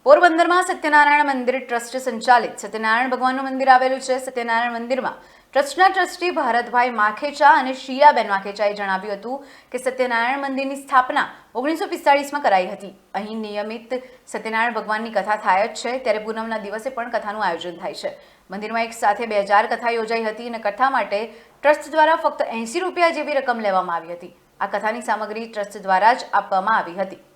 પોરબંદરમાં સત્યનારાયણ મંદિર ટ્રસ્ટ સંચાલિત સત્યનારાયણ ભગવાનનું મંદિર આવેલું છે। સત્યનારાયણ મંદિરમાં ટ્રસ્ટના ટ્રસ્ટી ભારતભાઈ માખેચા અને શિયાબેન માખેચાએ જણાવ્યું હતું કે સત્યનારાયણ મંદિરની સ્થાપના 1945માં કરાઈ હતી। અહીં નિયમિત સત્યનારાયણ ભગવાનની કથા થાય જ છે, ત્યારે પૂનમના દિવસે પણ કથાનું આયોજન થાય છે। મંદિરમાં એક સાથે 2000 કથા યોજાઈ હતી અને કથા માટે ટ્રસ્ટ દ્વારા ફક્ત 80 રૂપિયા જેવી રકમ લેવામાં આવી હતી। આ કથાની સામગ્રી ટ્રસ્ટ દ્વારા જ આપવામાં આવી હતી।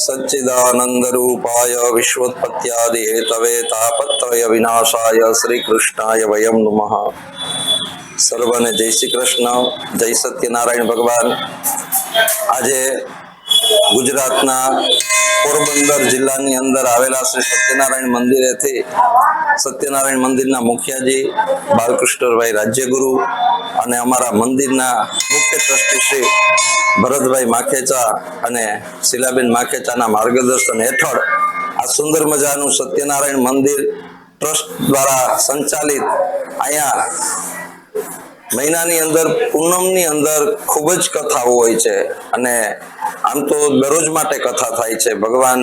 सच्चिदानंद रूपाय विश्वोत्पत्त्यादि हेतवे तापत्रय विनाशाय श्री कृष्णाय वयम नमः। सर्वने जय श्री कृष्ण, जय सत्यनारायण भगवान। आज गुजरातना पोरबंदर जिल्लानी अंदर आवेला श्री सत्यनारायण मंदिरेथी सत्यनारायण मंदिरना मुखियाजी बालकृष्णभाई राज्यगुरु અને અમારા મંદિરના મુખ્ય ટ્રસ્ટી શ્રી ભરતભાઈ માખેચા અને શીલાબેન માખેચાના માર્ગદર્શન હેઠળ આ સુંદર મજાનું સત્યનારાયણ મંદિર ટ્રસ્ટ દ્વારા સંચાલિત અહીંયા મહિનાની અંદર પૂનમની અંદર ખૂબ જ કથાઓ હોય છે અને આમ તો દરરોજ માટે કથા થાય છે। ભગવાન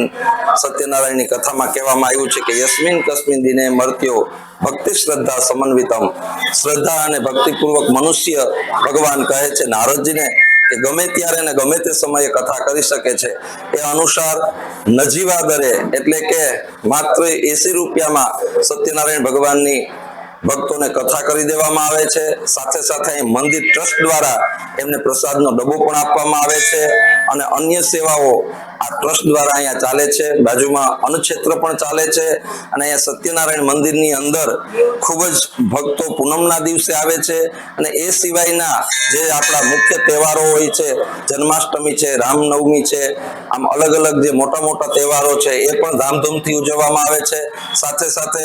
સત્યનારાયણની કથામાં કહેવામાં આવ્યું છે કે યસ્મિન કસ્મિન દિને મર્ત્યો ભક્તિ શ્રદ્ધા સમન્વિતમ। શ્રદ્ધા અને ભક્તિપૂર્વક મનુષ્ય ભગવાન કહે છે નારદજીને કે ગમે ત્યારે ને ગમે તે સમયે કથા કરી શકે છે। એ અનુસાર નજીવા દરે એટલે કે માત્ર 80 રૂપિયામાં સત્યનારાયણ ભગવાનની ભક્તોને કથા કરી દેવામાં આવે છે। સાથે સાથે મંદિર ટ્રસ્ટ દ્વારા એમને પ્રસાદનો ડબ્બો પણ આપવામાં આવે છે અને અન્ય સેવાઓ આ ટ્રસ્ટ દ્વારા અહીંયા ચાલે છે। બાજુમાં અન્નક્ષેત્ર પણ ચાલે છે અને અહીંયા સત્યનારાયણ મંદિરની અંદર ખૂબ જ ભક્તો પૂનમના દિવસે આવે છે અને એ સિવાયના જે આપણા મુખ્ય તહેવારો હોય છે, જન્માષ્ટમી છે, રામનવમી છે, આમ અલગ અલગ જે મોટા મોટા તહેવારો છે એ પણ ધામધૂમથી ઉજવવામાં આવે છે। સાથે સાથે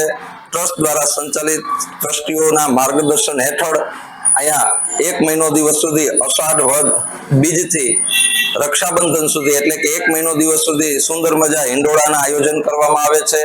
ટ્રસ્ટ દ્વારા સંચાલિત ટ્રસ્ટીઓના માર્ગદર્શન હેઠળ અહીંયા 1 મહિનો દિવસ સુધી અષાઢ વદ બીજથી રક્ષાબંધન સુધી એટલે કે 1 મહિનો દિવસ સુધી સુંદર મજા હિંડોળાના આયોજન કરવામાં આવે છે।